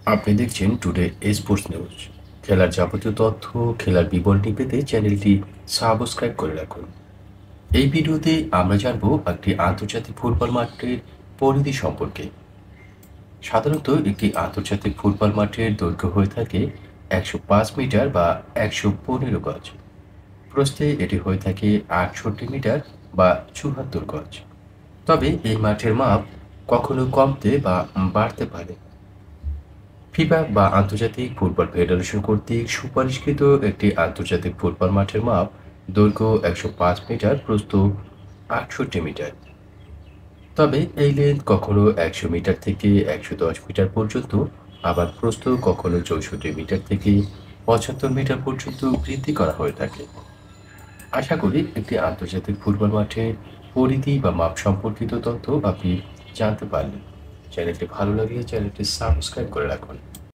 আপনি দেখছেন today sports news. খেলার যাবতীয় তথ্য, খেলার বিবরণী পেতে চ্যানেলটি সাবস্ক্রাইব করে রাখুন। এই ভিডিওতে আমরা জানব একটি আন্তর্জাতিক ফুটবল মাঠের পরিধি সম্পর্কে। সাধারণত একটি আন্তর্জাতিক ফুটবল মাঠের দৈর্ঘ্য হয়ে থাকে 105 মিটার বা 115 গজ। প্রস্থে এটি হয়ে থাকে 68 মিটার বা 74 গজ। তবে এই মাঠের মাপ কখনো কমতে বা বাড়তে পারে। ফিফা বা আন্তর্জাতিক ফুটবল ফেডারেশন কর্তৃক সুপারিশকৃত একটি আন্তর্জাতিক ফুটবল মাঠের মাপ দৈর্ঘ্য 105 মিটার, প্রস্থ 68 মিটার। তবে এই লেন্থ কখনো 100 মিটার থেকে 110 মিটার পর্যন্ত, আবার প্রস্থ কখনো 64 মিটার থেকে 75 মিটার পর্যন্ত বৃদ্ধি করা হয়ে থাকে। আশা করি একটি আন্তর্জাতিক ফুটবল মাঠের পরিধি বা মাপ সম্পর্কিত তথ্য আপনি জানতে পারলেন। চ্যানেলটি ভালো লাগলে চ্যানেলটি সাবস্ক্রাইব করে রাখুন।